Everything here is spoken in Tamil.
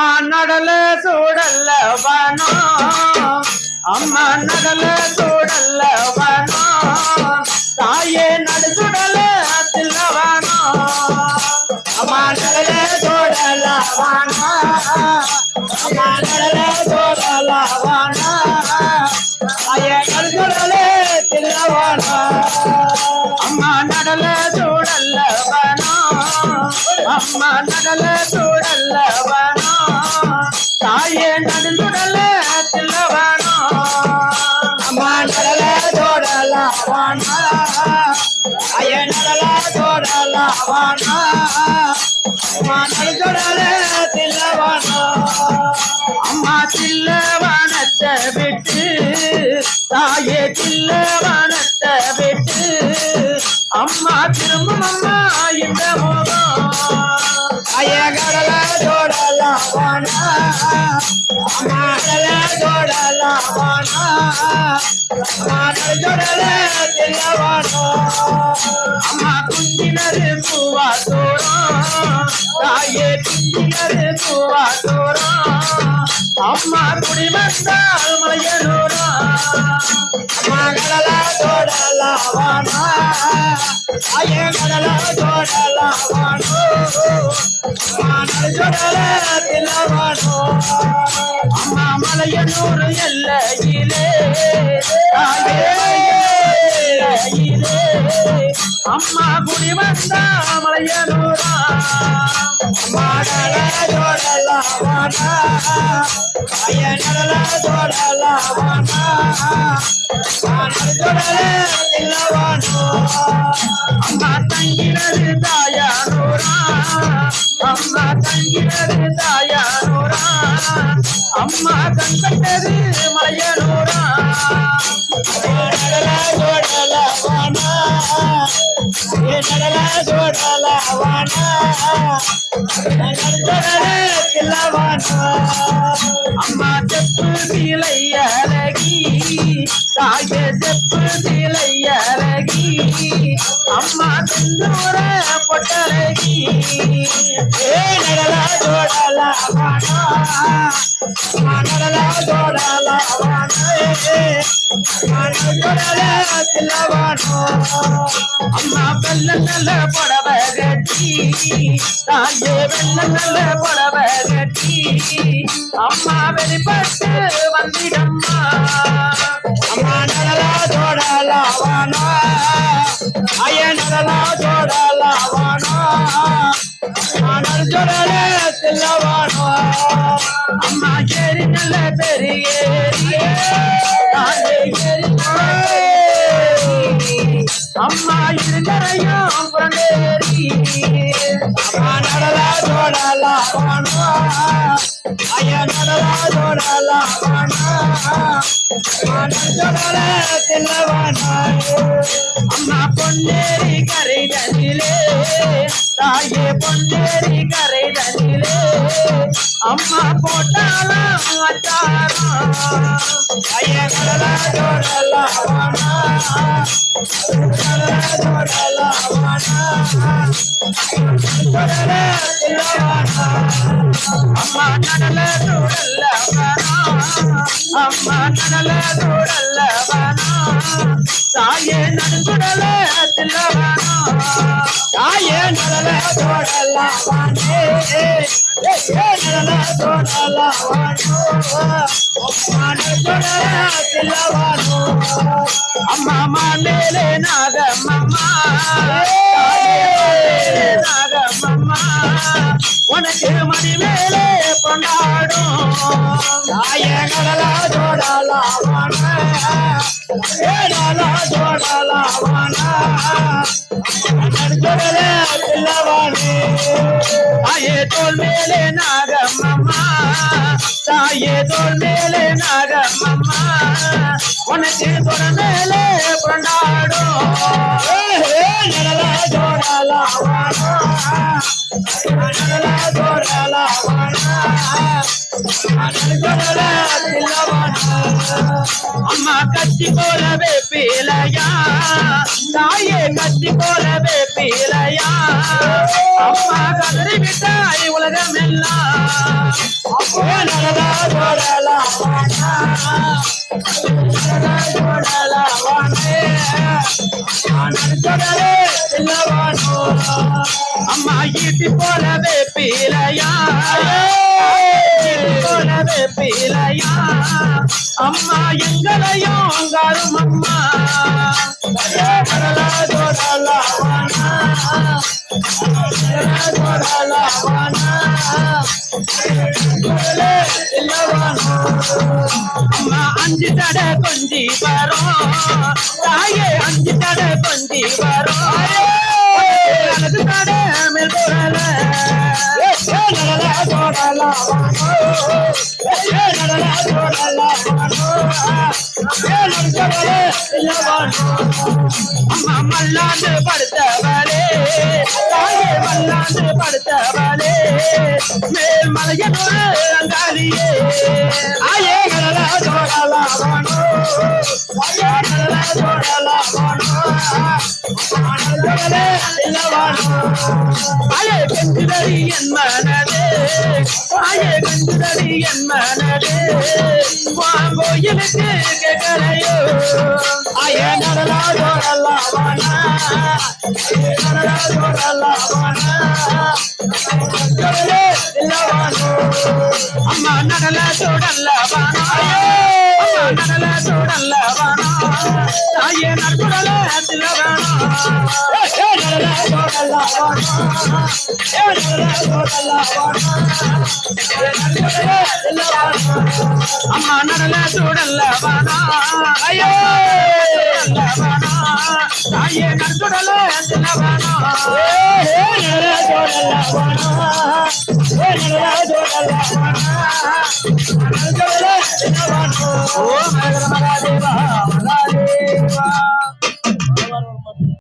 அம்மா நடல சூடல்ல வனோ அம்மா நடல சூடல்ல வனோ தாயே நடுசுடல தில்லவனோ அம்மா நடல சூடல்ல வனோ அம்மா நடல சூடல்ல வனோ தாயே நடுசுடல தில்லவனோ அம்மா நடல சூடல்ல வனோ அம்மா நடல சூடல்ல வனோ தாயே நடுசுடல தில்லவனோ அம்மா நடல சூடல்ல வனோ தாயே நடல சூடல்ல வனோ அம்மா நடுசுடல தில்லவனோ அம்மா தில்லவனத்தை விட்டு தாயே தில்லவனத்தை விட்டு அம்மா திரும்பும் அம்மா இந்த முகம் தாயே கடல சூடலாம் வனோ அம்மா கடல சூடலாம் வனோ அம்மா நடுசுடல தில்லவனோ அம்மா குஞ்சினரு பூவா தோறும் தாயே குஞ்சினரு பூவா தோறும் அம்மா குடி வந்தால் மலையனூரம் அம்மா கடல சூடலாம் வனோ தாயே கடல சூடலாம் வனோ அம்மா நடுசுடல தில்லவனோ அம்மா மலையனூர் எல்லையிலே தாயே எல்லையிலே அம்மா குடி வந்தா மலையனூரா அம்மா கடல சூடலாம் வனோ தாயே கடல சூடலாம் வனோ அம்மா நடுசுடல தில்லவனோ அம்மா தங்கினது தாயானூரா அம்மா தங்கினது தாயானூரா அம்மா கண்கட்டது மலையனூரா நடல சூடல வனோ நடல சூடல வனோ நடுசுடல தில்லவனோ அம்மா செப்பு சீலை அழகி தாயே செப்பு சீலை அழகி அம்மா செந்தூர பொட்டழகி நடல சூடல வனோ நடல சூடல வனோ நடுசுடல தில்லவனோ அம்மா வெள்ள நல்ல புடவை கட்டி தாயே வெள்ள நல்ல புடவை கட்டி அம்மா வெளிப்பட்டு வந்திடம்மா அம்மா நடல சூடல வனோ தாயே நடல சூடல வனோ அம்மா நடுசுடல தில்லவனோ அம்மா ஏறி நல்ல பெரிய தாயே ஏறி அம்மா இருந்தரையும் புரண்டேரி அம்மா நடல சூடல வனோ தாயே நடல சூடல வனோ அம்மா நடுசுடல தில்லவனோ அம்மா பொன்னேரி கரைதனிலே தாயே பொன்னேரி கரைதனிலே அம்மா போட்டாலும் அச்சாரம் தாயே கடல சூடல வனோ கடல சூடல வனோ நடுசுடல தில்லவனோ அம்மா நடல சூடல வனோ அம்மா நடல சூடல வனோ தாயே நடுசுடல தில்லவனோ தாயே நடல சூடல வனோ நடல சூடல வனோ அம்மா நடுசுடல தில்லவனோ அம்மா மாலேலே நாகம்மா நாகம்மா உனக்கு மணிமேலே கொண்டாடும் தாயே கடல சூடல வனோ கடல சூடல வனோ நடுசுடல தில்லவனோ தாயே தோள் மேலே நாகம்மா தாயே தோள் மேலே நாகம்மா உனக்கு தொட மேலே கொண்டாடும் நடல சூடல வனோ நடல சூடல வனோ நடுசுடல தில்லவனோ அம்மா கத்தி போலவே பீலையா தாயே கத்தி போலவே பீலையா அம்மா கதறி விட்டாய் உலகம் எல்லாம் அம்மா ஈட்டி போலவே பீலையா போலவே பீலையா அம்மா எங்களையும் அங்காரும் அம்மா அம்மா அஞ்சு தடை கொஞ்சி வரும் தாயே அஞ்சு தடை கொஞ்சி வரும் எனது தடை மேல் போடல அம்மா மல்லாண்டு படுத்தவளே தாயே மல்லாண்டு படுத்தவளே மேல் மலையனோடு அங்காளியே ஆயே ஆயே கஞ்சுதடி என் மனதே ஆயே கஞ்சுதடி என் மனதே கோயிலுக்கு கேட்கலையோ ஆயே நடலா ஜோடல்லாவானா அம்மா நடல ஜோடல்லாவானா நடல ஜோடல்லாவானா தாயே நடுடல திலவானா அம்மா நடல ஜோடல்லாவானா ஐயோ தாயே நடுடல திலவானா ஓ மகர மகாதேவா